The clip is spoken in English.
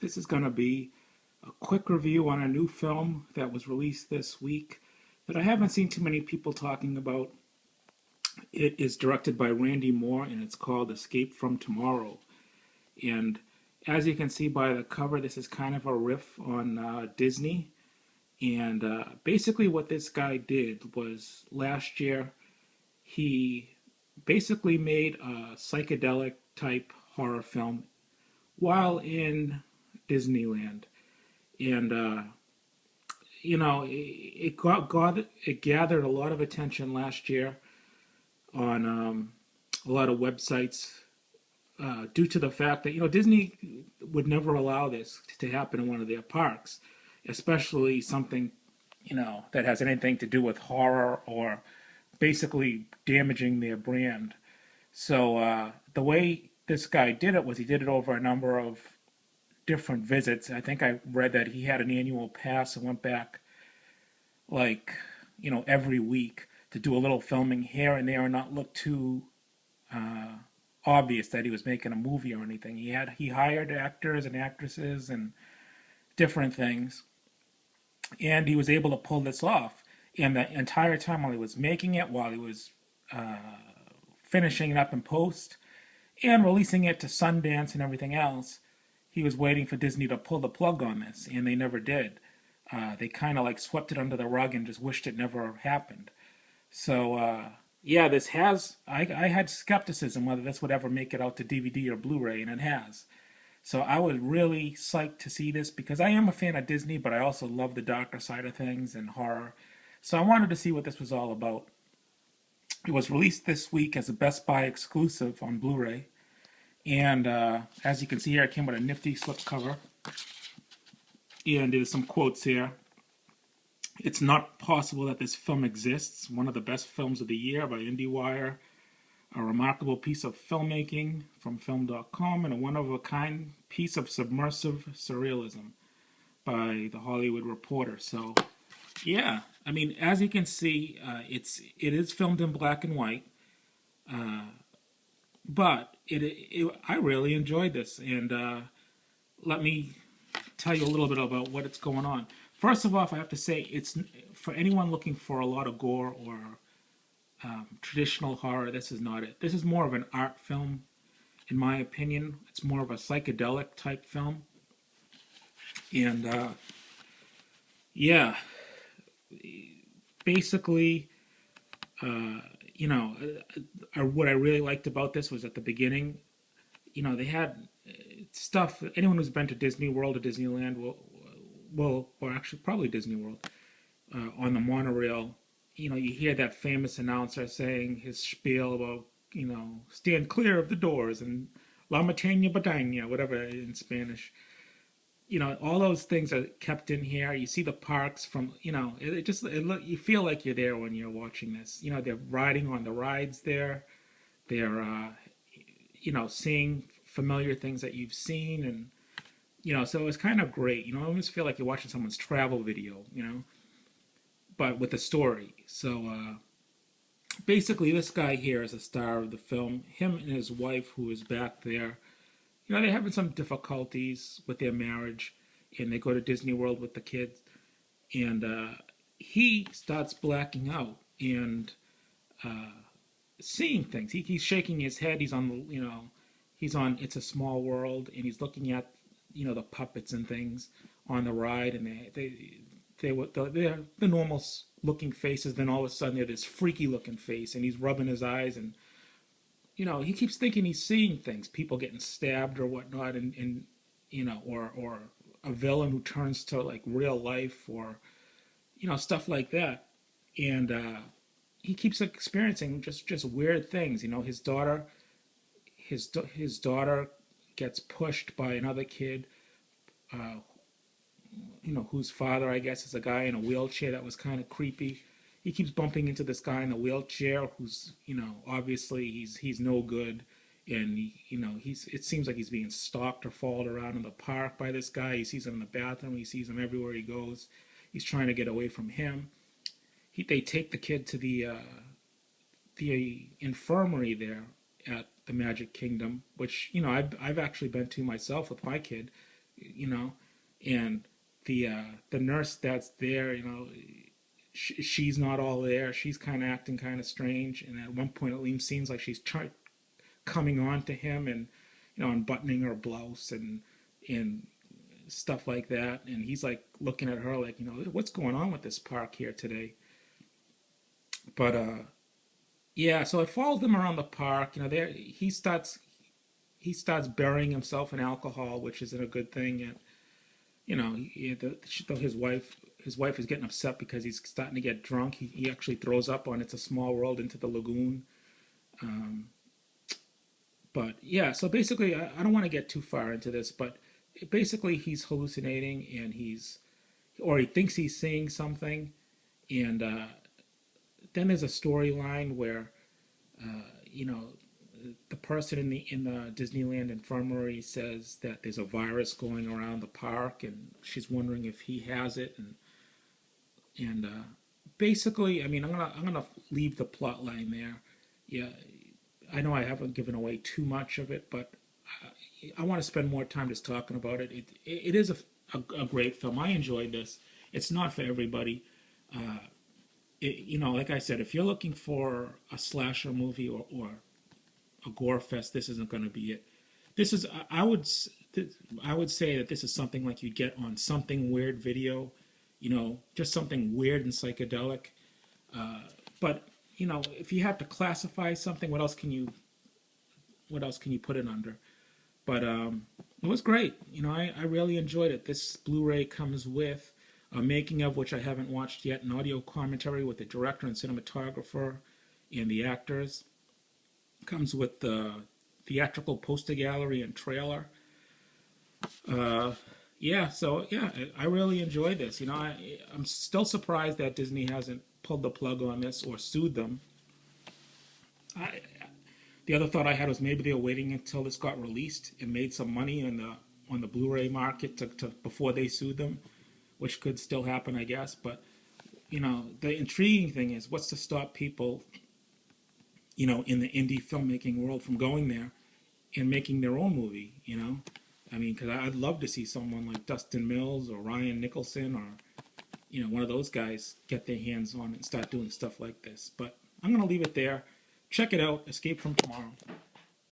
This is going to be a quick review on a new film that was released this week that I haven't seen too many people talking about. It is directed by Randy Moore and it's called Escape from Tomorrow. And as you can see by the cover, this is kind of a riff on Disney. And basically, what this guy did was last year he basically made a psychedelic type horror film while in Disneyland. And it gathered a lot of attention last year on a lot of websites due to the fact that Disney would never allow this to happen in one of their parks, especially something that has anything to do with horror or basically damaging their brand. So the way this guy did it was he did it over a number of different visits. I think I read that he had an annual pass and went back like every week to do a little filming here and there and not look too obvious that he was making a movie or anything. He hired actors and actresses and different things, and he was able to pull this off. And the entire time while he was making it, while he was finishing it up in post and releasing it to Sundance and everything else, he was waiting for Disney to pull the plug on this, and they never did. They kind of like swept it under the rug and just wished it never happened. So yeah, I had skepticism whether this would ever make it out to DVD or Blu-ray, and it has. So I was really psyched to see this because I am a fan of Disney, but I also love the darker side of things and horror. So I wanted to see what this was all about. It was released this week as a Best Buy exclusive on Blu-ray. And as you can see here, it came with a nifty slipcover. And there's some quotes here. It's not possible that this film exists. One of the best films of the year by IndieWire. A remarkable piece of filmmaking from Film.com. And a one-of-a-kind piece of submersive surrealism by The Hollywood Reporter. So, yeah. I mean, as you can see, it is filmed in black and white. But I really enjoyed this, and let me tell you a little bit about what's going on. First of all, I have to say, it's for anyone looking for a lot of gore or traditional horror. This is not it. This is more of an art film, in my opinion. It's more of a psychedelic type film, and yeah, basically. What I really liked about this was at the beginning, they had stuff. Anyone who's been to Disney World or Disneyland or actually probably Disney World, on the monorail, you hear that famous announcer saying his spiel about, stand clear of the doors and La Montaña Badaña, whatever in Spanish. All those things are kept in here. You see the parks from, you feel like you're there when you're watching this. They're riding on the rides there. They're, seeing familiar things that you've seen. And, so it's kind of great. I almost feel like you're watching someone's travel video, but with a story. So, basically, this guy here is the star of the film. Him and his wife, who is back there, they're having some difficulties with their marriage, and they go to Disney World with the kids, and he starts blacking out and seeing things. He's shaking his head. He's on he's on It's a Small World, and he's looking at the puppets and things on the ride, and they're the normal looking faces. Then all of a sudden, they're this freaky looking face, and he's rubbing his eyes and. He keeps thinking he's seeing things, people getting stabbed or whatnot, and or a villain who turns to like real life or, stuff like that. And he keeps experiencing just weird things. His daughter gets pushed by another kid, whose father, I guess, is a guy in a wheelchair. That was kind of creepy. He keeps bumping into this guy in the wheelchair who's, obviously he's no good. And, it seems like he's being stalked or followed around in the park by this guy. He sees him in the bathroom. He sees him everywhere he goes. He's trying to get away from him. They take the kid to the infirmary there at the Magic Kingdom, which, I've actually been to myself with my kid. you know, and the nurse that's there, she's not all there. She's kind of acting kind of strange, and at one point it even seems like she's coming on to him and unbuttoning her blouse and stuff like that. And he's like looking at her like, what's going on with this park here today? But yeah, so it follows them around the park. There he starts burying himself in alcohol, which isn't a good thing. And his wife is getting upset because he's starting to get drunk. He actually throws up on It's a Small World into the lagoon. But yeah, so basically, I don't want to get too far into this, but basically he's hallucinating and he thinks he's seeing something, and then there's a storyline where you know the person in the Disneyland infirmary says that there's a virus going around the park, and she's wondering if he has it, and basically, I mean, I'm gonna leave the plot line there. Yeah, I know I haven't given away too much of it, but I want to spend more time just talking about it. It is a great film. I enjoyed this. It's not for everybody. Like I said, if you're looking for a slasher movie or a gore fest, this isn't going to be it. This is I would say that this is something like you'd get on Something Weird video, just something weird and psychedelic. But if you have to classify something, what else can you put it under? But it was great. I really enjoyed it. This Blu-ray comes with a making of, which I haven't watched yet, an audio commentary with the director and cinematographer and the actors. Comes with the theatrical poster gallery and trailer. I really enjoyed this. I'm still surprised that Disney hasn't pulled the plug on this or sued them. The other thought I had was maybe they were waiting until this got released and made some money on the Blu-ray market to before they sued them, which could still happen, I guess. But the intriguing thing is, what's to stop people, in the indie filmmaking world from going there and making their own movie? I mean, because I'd love to see someone like Dustin Mills or Ryan Nicholson or one of those guys get their hands on it and start doing stuff like this. But I'm gonna leave it there. Check it out, Escape from Tomorrow.